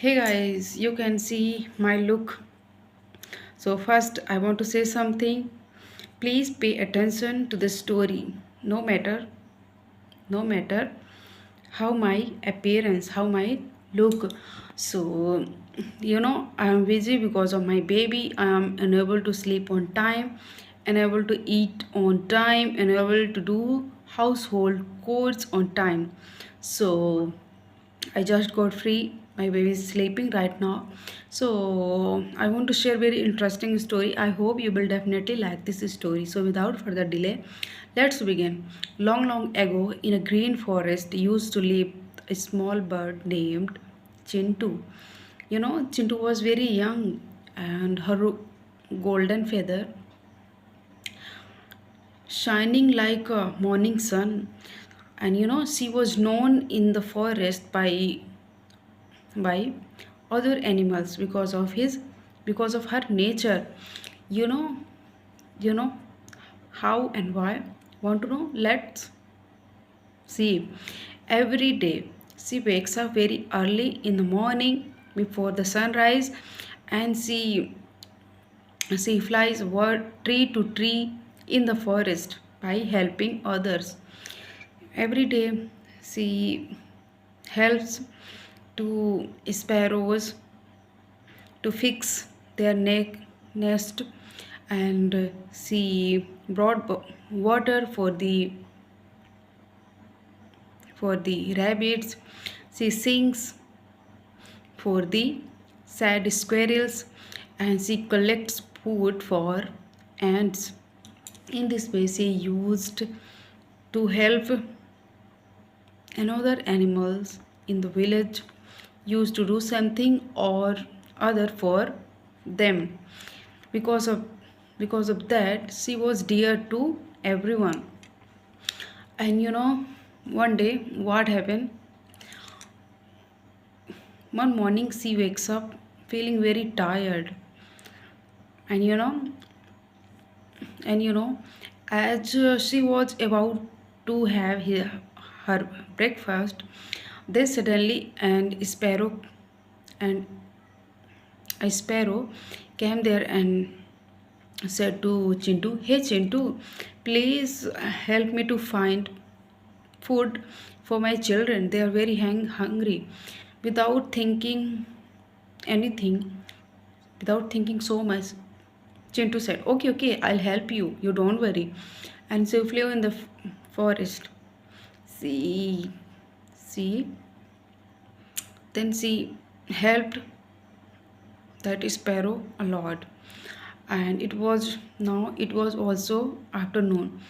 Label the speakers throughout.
Speaker 1: Hey guys, you can see my look. So, first, I want to say something. Please pay attention to the story. No matter how my appearance, how my look. So, I am busy because of my baby. I am unable to sleep on time, unable to eat on time, unable to do household chores on time. So, I just got free. My baby is sleeping right now. So I want to share very interesting story. I hope you will definitely like this story. So without further delay, let's begin. Long, long ago, in a green forest, used to live a small bird named Chintu. Chintu was very young, and her golden feather shining like a morning sun. And she was known in the forest by other animals because of her nature. You know you know how and why. Want to know? Let's see. Every day she wakes up very early in the morning before the sunrise, and she flies tree to tree in the forest by helping others. Every day she helps to sparrows to fix their nest, and she brought water for the rabbits. She sings for the sad squirrels, and she collects food for ants. In this way she used to help another animals in the village, used to do something or other for them. Because of because of that, she was dear to everyone. And one day what happened? One morning she wakes up feeling very tired, and as she was about to have her breakfast, they suddenly and a sparrow came there and said to Chintu, "Hey Chintu, please help me to find food for my children. They are very hungry." Without thinking anything, without thinking so much, Chintu said, "Okay, okay, I'll help you. You don't worry." And she flew in the forest. She, she, then she helped that sparrow a lot. And it was also afternoon.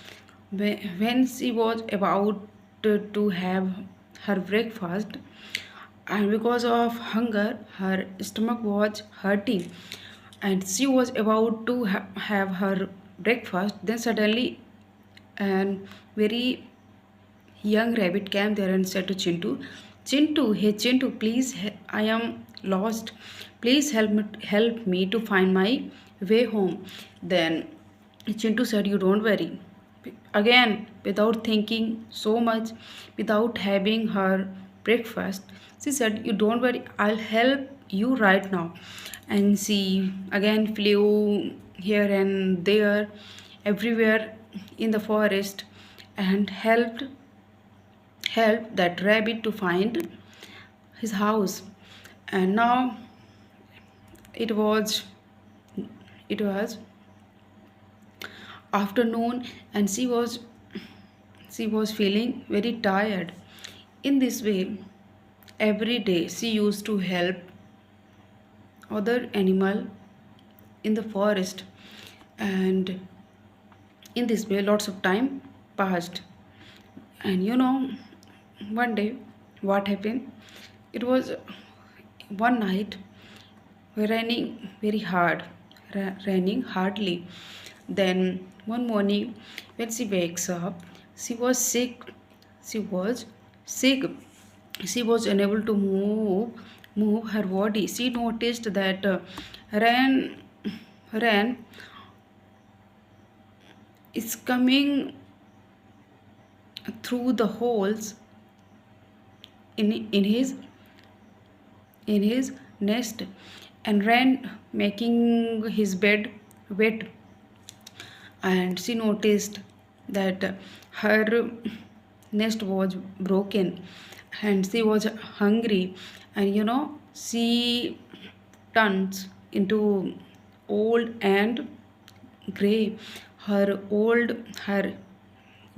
Speaker 1: When she was about to have her breakfast, and because of hunger her stomach was hurting, and she was about to have her breakfast, then suddenly and very young rabbit came there and said to Chintu, "Chintu, hey Chintu, please, I am lost. Please help me to find my way home." Then Chintu said, "You don't worry." Again, without thinking so much, without having her breakfast, she said, "You don't worry, I'll help you right now." And she again flew here and there, everywhere in the forest, and helped that rabbit to find his house. And now it was it was afternoon, and she was feeling very tired. In this way, every day she used to help other animal in the forest. And in this way lots of time passed. And one day what happened? It was one night raining very hard, raining hardly. Then one morning when she wakes up, she was sick. She was sick. She was unable to move her body. She noticed that rain rain is coming through the holes in his in his nest and ran, making his bed wet. And she noticed that her nest was broken and she was hungry. And she turns into old and gray. Her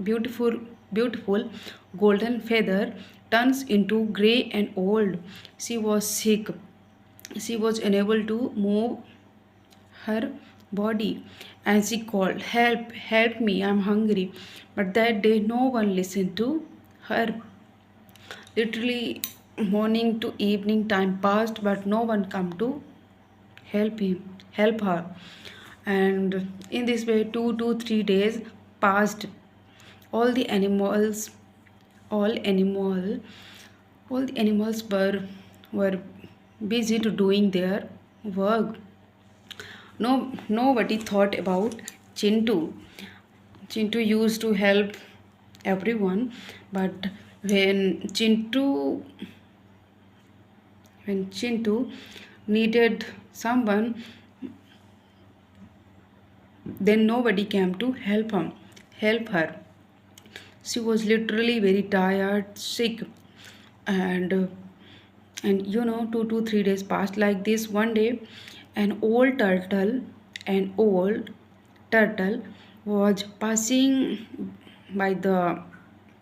Speaker 1: beautiful beautiful golden feather turns into gray and old. She was sick. She was unable to move her body, and she called, help, help me, I'm hungry. But that day no one listened to her. Literally, morning to evening time passed, but no one come to help her. And in this way 2 to 3 days passed. All the animals, all animal all the animals were busy to doing their work. Nobody thought about Chintu. Chintu used to help everyone, but when chintu when Chintu needed someone, then nobody came to help her. She was literally very tired, sick. And 2 to 3 days passed like this. One day an old turtle was passing by the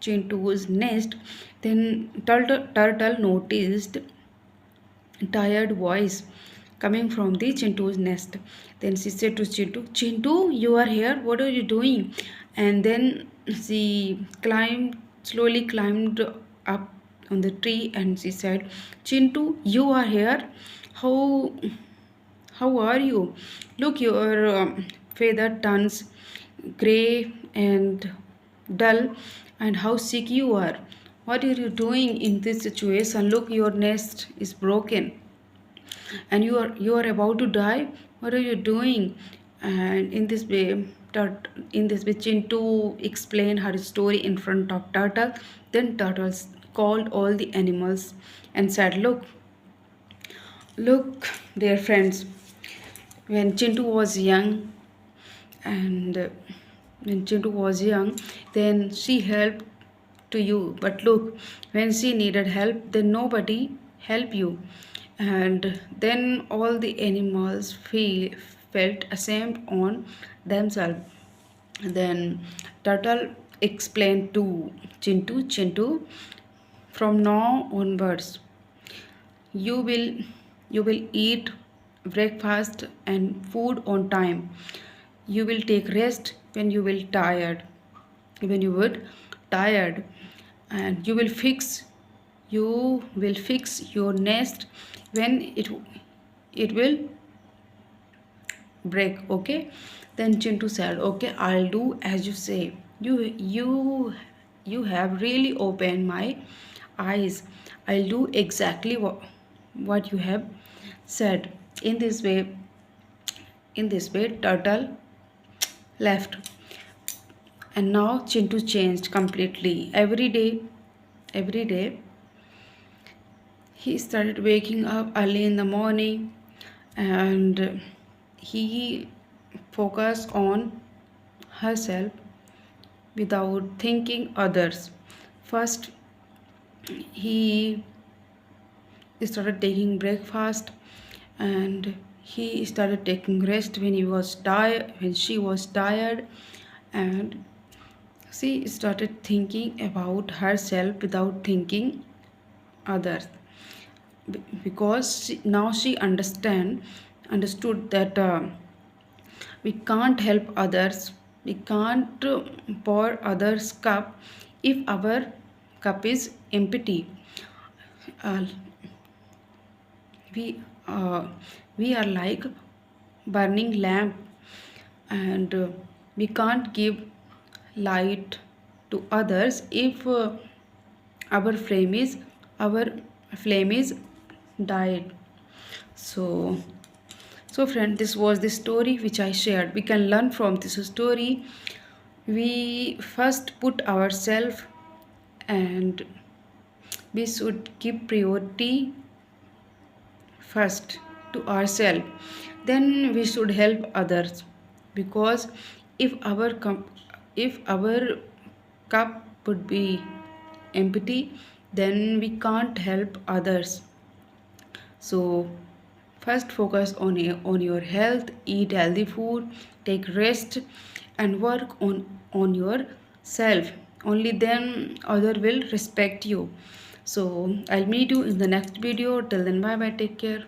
Speaker 1: Chintu's nest. Then turtle noticed tired voice coming from the Chintu's nest. Then she said to Chintu, Chintu, you are here. What are you doing? And then she slowly climbed up on the tree, and she said, Chintu, you are here. How how are you? Look, your feather turns gray and dull, and how sick you are. What are you doing in this situation? Look, your nest is broken and you are about to die. What are you doing? And in this way Chintu explained her story in front of Turtle. Then Turtles called all the animals and said, look, dear friends, when Chintu was young, and when Chintu was young, then she helped to you. But look, when she needed help, then nobody helped you. And then all the animals felt ashamed on themselves. Then Turtle explained to Chintu, from now onwards, you will you will eat breakfast and food on time. You will take rest when you would tired. And you will fix your nest when it will break. Okay? Then Chintu said, okay, I'll do as you say. You have really opened my eyes. I'll do exactly what you have said. In this way Turtle left. And now Chintu changed completely. Every day he started waking up early in the morning, and he focused on herself without thinking others. First, he started taking breakfast, and he started taking rest when she was tired. And she started thinking about herself without thinking others. Because now she understood that we can't help others. We can't pour others cup if our cup is empty. uh, we uh, we are like burning lamp, and we can't give light to others if our flame is died. So so friend, this was the story which I shared. We can learn from this story. We first put ourselves, and we should give priority first to ourselves, then we should help others. Because if our cup would be empty, then we can't help others. So first focus on your health, eat healthy food, take rest, and work on yourself. Only then other will respect you. So I'll meet you in the next video. Till then, bye bye, take care.